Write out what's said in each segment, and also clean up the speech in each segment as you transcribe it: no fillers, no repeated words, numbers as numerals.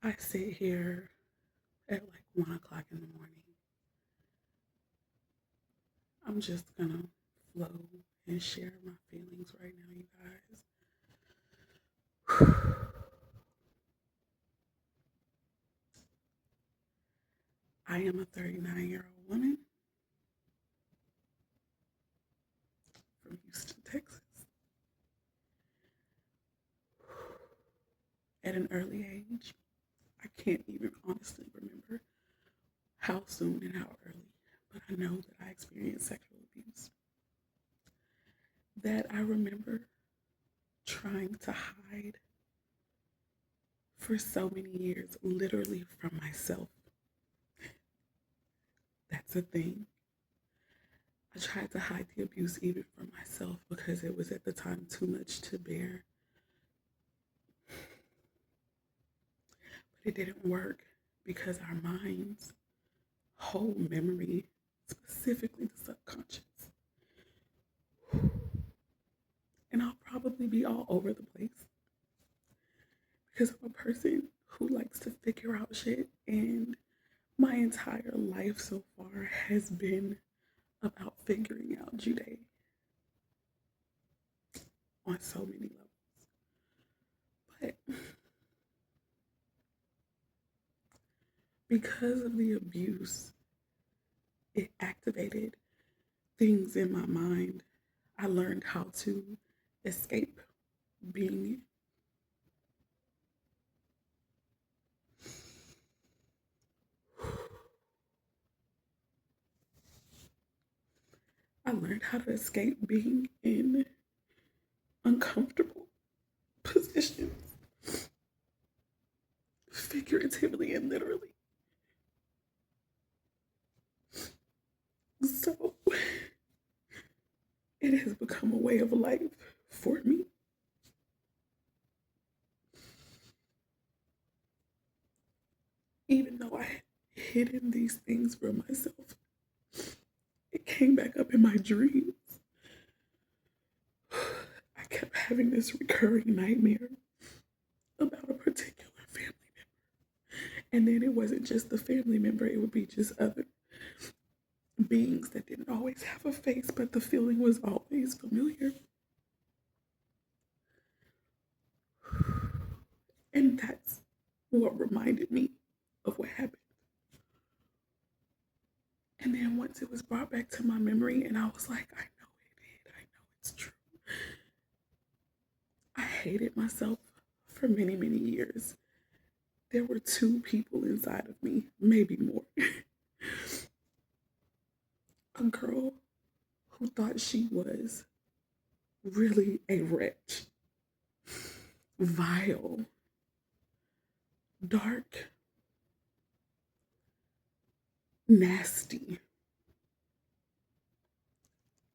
I sit here at like 1 o'clock in the morning. I'm just gonna flow and share my feelings right now, you guys. I am a 39-year-old woman from Houston, Texas. At an early age, I can't even honestly remember how soon and how early, but I know that I experienced sexual abuse. That I remember trying to hide for so many years, literally from myself. That's a thing. I tried to hide the abuse even from myself because it was at the time too much to bear. But it didn't work because our minds hold memory, specifically the subconscious. And I'll probably be all over the place because I'm a person who likes to figure out shit, and my entire life so far has been about figuring out Jude on so many levels. But because of the abuse, it activated things in my mind. I learned how to escape being. I learned how to escape being in uncomfortable positions, figuratively and literally. So it has become a way of life for me. Even though I had hidden these things from myself, it came back up in my dreams. I kept having this recurring nightmare about a particular family member. And then it wasn't just the family member, it would be just other beings that didn't always have a face, but the feeling was always familiar. And that's what reminded me of what happened. And then once it was brought back to my memory, and I was like, I know it did, I know it's true. I hated myself for many, many years. There were two people inside of me, maybe more. A girl who thought she was really a wretch, vile, dark, nasty,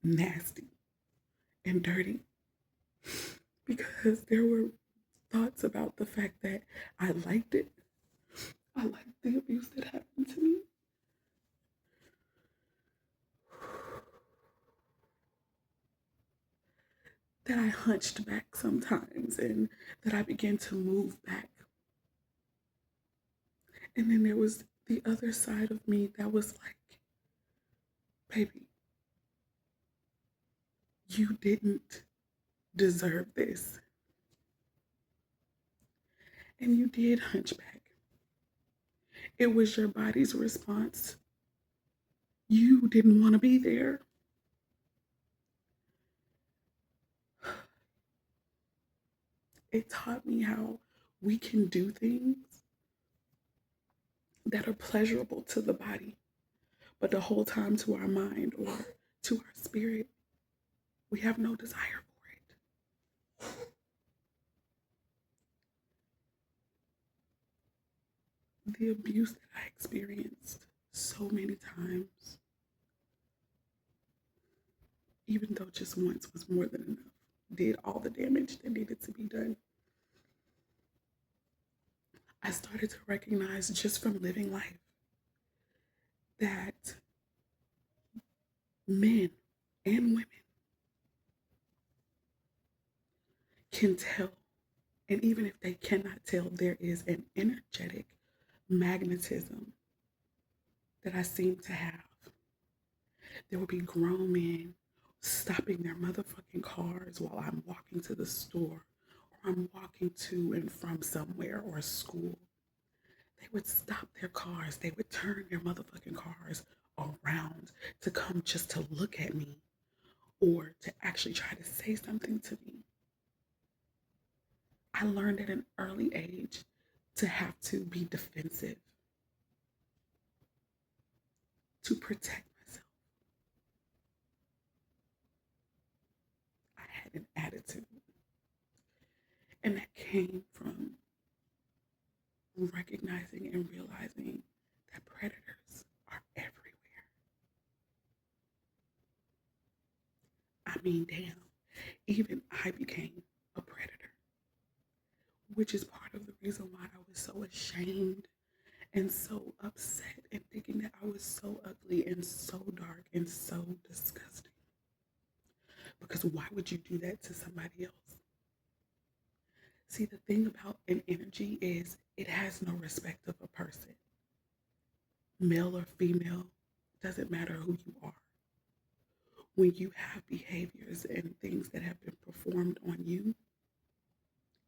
nasty, and dirty. Because there were thoughts about the fact that I liked it. I liked the abuse that happened to me. That I hunched back sometimes and that I began to move back. And then there was the other side of me that was like, baby, you didn't deserve this. And you did hunch back. It was your body's response. You didn't want to be there. It taught me how we can do things that are pleasurable to the body, but the whole time to our mind or to our spirit, we have no desire for it. The abuse that I experienced so many times, even though just once was more than enough, did all the damage that needed to be done. I started to recognize just from living life that men and women can tell And even if they cannot tell, there is an energetic magnetism that I seem to have. There will be grown men stopping their motherfucking cars while I'm walking to the store or I'm walking to and from somewhere or school. They would stop their cars. They would turn their motherfucking cars around to come just to look at me or to actually try to say something to me. I learned at an early age to have to be defensive, to protect myself. I had an attitude. And that came from recognizing and realizing that predators are everywhere. I mean, damn, even I became a predator, which is part of the reason why I was so ashamed and so upset and thinking that I was so ugly and so dark and so disgusting. Because why would you do that to somebody else? See, the thing about an energy is it has no respect of a person. Male or female, doesn't matter who you are. When you have behaviors and things that have been performed on you,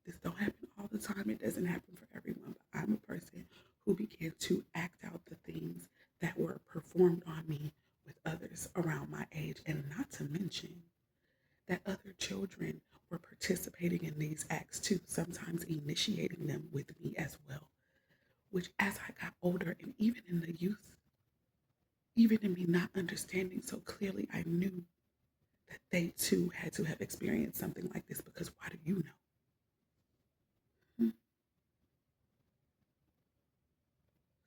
this don't happen all the time. It doesn't happen for everyone. But I'm a person who began to act out the things that were performed on me with others around my age. And not to mention that other children were participating in these acts too, sometimes initiating them with me as well. Which, as I got older and even in the youth, even in me not understanding so clearly, I knew that they too had to have experienced something like this because why do you know?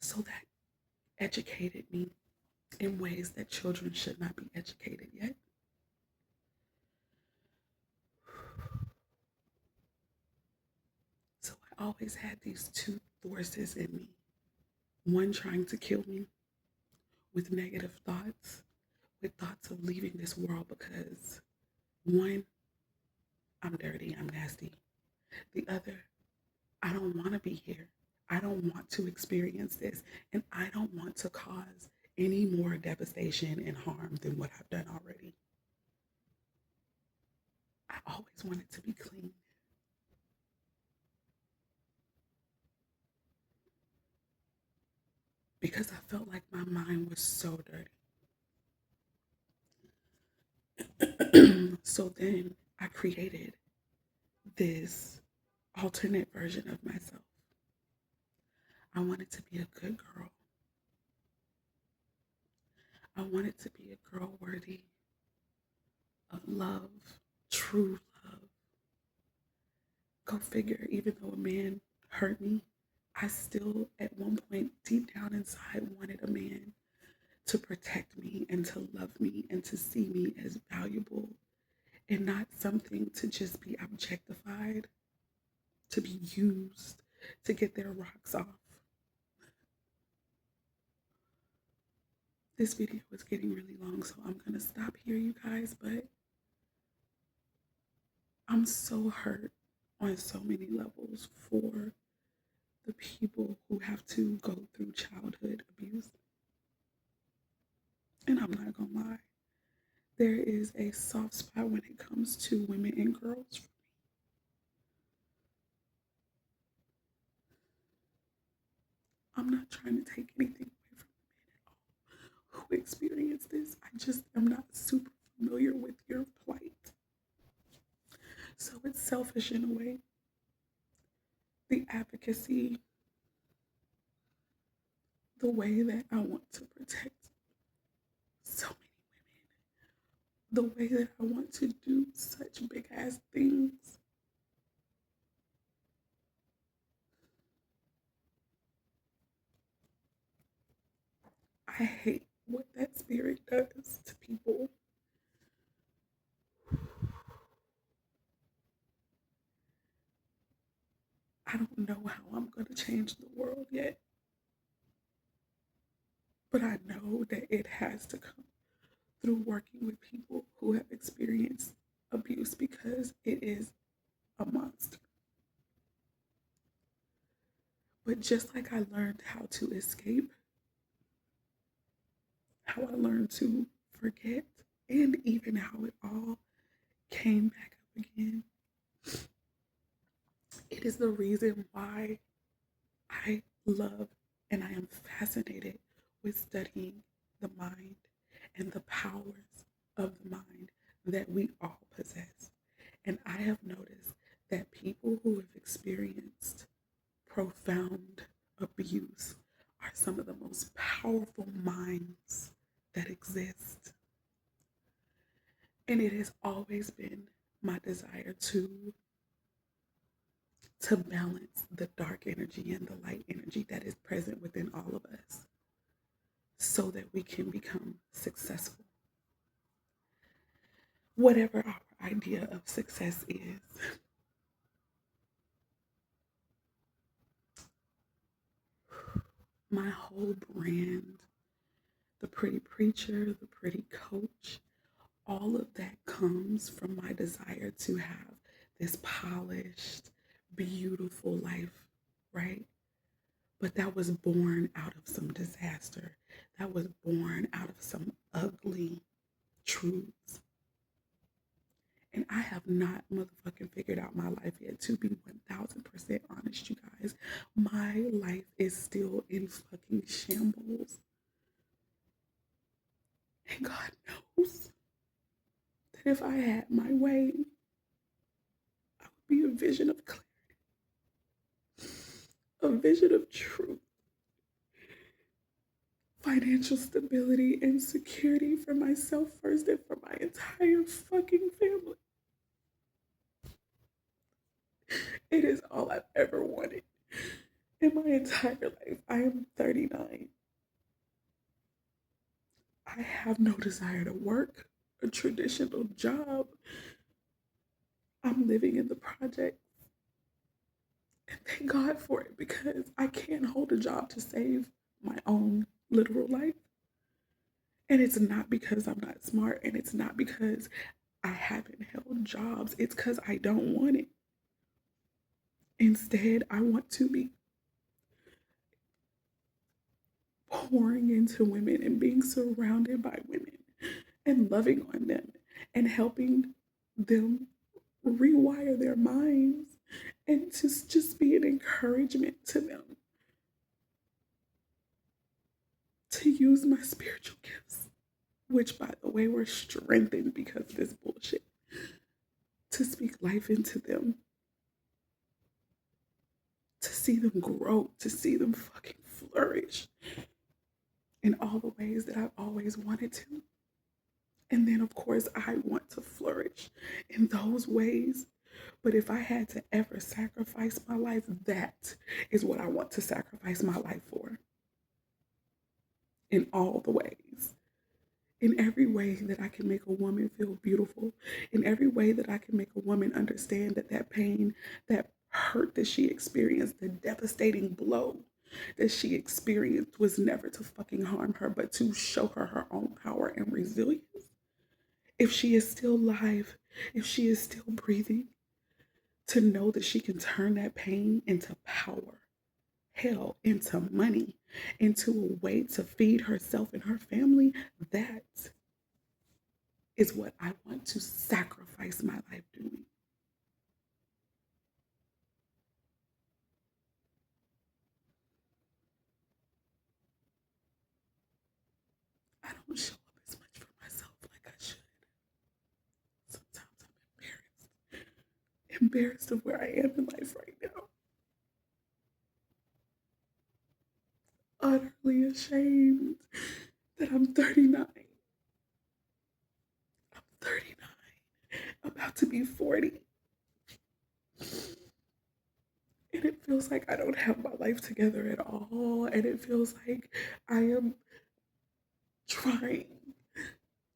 So that educated me in ways that children should not be educated yet. So I always had these two forces in me, one trying to kill me with negative thoughts, with thoughts of leaving this world because one, I'm dirty, I'm nasty. The other, I don't want to be here. I don't want to experience this. And I don't want to cause any more devastation and harm than what I've done already. I always wanted to be clean. Because I felt like my mind was so dirty. So then I created this alternate version of myself. I wanted to be a good girl. I wanted to be a girl worthy of love, true love. Go figure, even though a man hurt me, I still, at one point, deep down inside, wanted a man to protect me and to love me and to see me as valuable and not something to just be objectified, to be used to get their rocks off. This video is getting really long, so I'm going to stop here, you guys, but I'm so hurt on so many levels for the people who have to go through childhood abuse. And I'm not going to lie, there is a soft spot when it comes to women and girls. I'm not trying to take anything away from the men at all who experience this. I just am not super familiar with your plight. So it's selfish in a way. The advocacy, the way that I want to protect so many women, the way that I want to do such big ass things. I hate what that spirit does to people. I don't know how I'm going to change the world yet, but I know that it has to come through working with people who have experienced abuse because it is a monster. But just like I learned how to escape, how I learned to forget, and even how it all came back up again, it is the reason why I love and I am fascinated with studying the mind and the powers of the mind that we all possess. And I have noticed that people who have experienced profound abuse are some of the most powerful minds that exist. And it has always been my desire to balance the dark energy and the light energy that is present within all of us so that we can become successful. Whatever our idea of success is, my whole brand, the pretty preacher, the pretty coach, all of that comes from my desire to have this polished, beautiful life, right? But that was born out of some disaster. That was born out of some ugly truths. And I have not motherfucking figured out my life yet. To be 1000% honest, you guys, my life is still in fucking shambles. And God knows that if I had my way, I would be a vision of clarity, a vision of truth, financial stability and security for myself first and for my entire fucking family. It is all I've ever wanted in my entire life. I am 39. I have no desire to work a traditional job. I'm living in the project. And thank God for it because I can't hold a job to save my own literal life. And it's not because I'm not smart and it's not because I haven't held jobs. It's because I don't want it. Instead, I want to be pouring into women and being surrounded by women and loving on them and helping them rewire their minds and to just be an encouragement to them to use my spiritual gifts, which, by the way, were strengthened because of this bullshit, to speak life into them, to see them grow, to see them fucking flourish in all the ways that I've always wanted to. And then, of course, I want to flourish in those ways. But if I had to ever sacrifice my life, that is what I want to sacrifice my life for. In all the ways. In every way that I can make a woman feel beautiful. In every way that I can make a woman understand that that pain, that hurt that she experienced, the devastating blow that she experienced was never to fucking harm her, but to show her her own power and resilience. If she is still alive, if she is still breathing, to know that she can turn that pain into power, hell, into money, into a way to feed herself and her family, that is what I want to sacrifice my life doing. I don't show up as much for myself like I should. Sometimes I'm embarrassed of where I am in life right now. Utterly ashamed that I'm 39. I'm 39, about to be 40. And it feels like I don't have my life together at all. And it feels like I am trying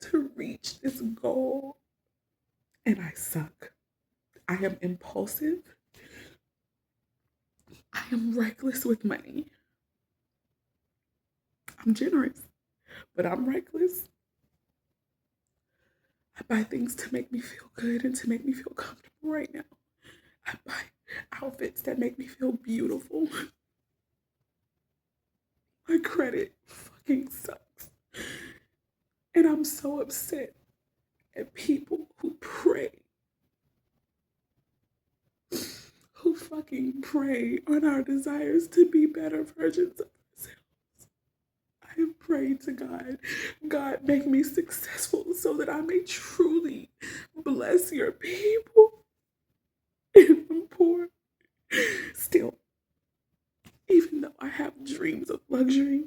to reach this goal and I suck. I am impulsive. I am reckless with money. I'm generous, but I'm reckless. I buy things to make me feel good and to make me feel comfortable right now. I buy outfits that make me feel beautiful. My credit fucking sucks. And I'm so upset at people who fucking prey on our desires to be better versions of ourselves. I have prayed to God, God, make me successful so that I may truly bless your people. And I'm poor. Still, even though I have dreams of luxury,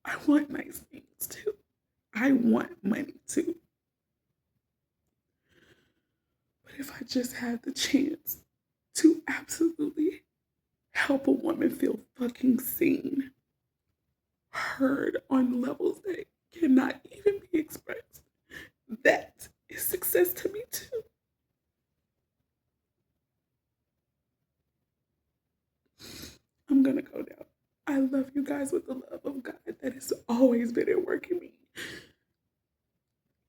I want nice things too. I want money too. But if I just had the chance to absolutely help a woman feel fucking seen, heard on levels that cannot even be expressed, that is success to me too. I'm gonna go down. I love you guys with the love of God that has always been at work in me.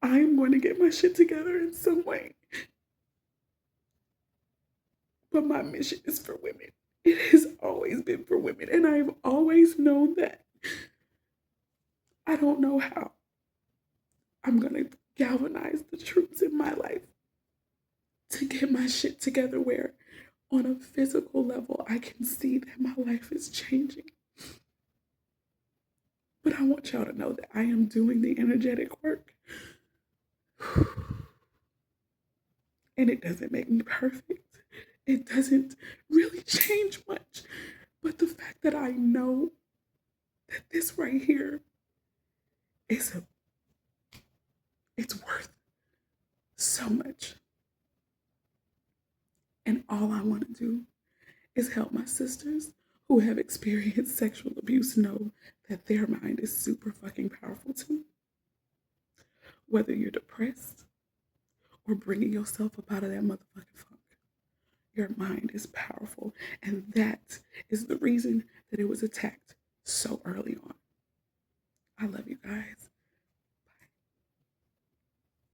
I'm going to get my shit together in some way. But my mission is for women. It has always been for women. And I've always known that. I don't know how I'm going to galvanize the troops in my life to get my shit together where, on a physical level, I can see that my life is changing. But I want y'all to know that I am doing the energetic work. And it doesn't make me perfect. It doesn't really change much. But the fact that I know that this right here is it's worth so much. And all I want to do is help my sisters who have experienced sexual abuse know that their mind is super fucking powerful too. Whether you're depressed or bringing yourself up out of that motherfucking funk, your mind is powerful. And that is the reason that it was attacked so early on. I love you guys.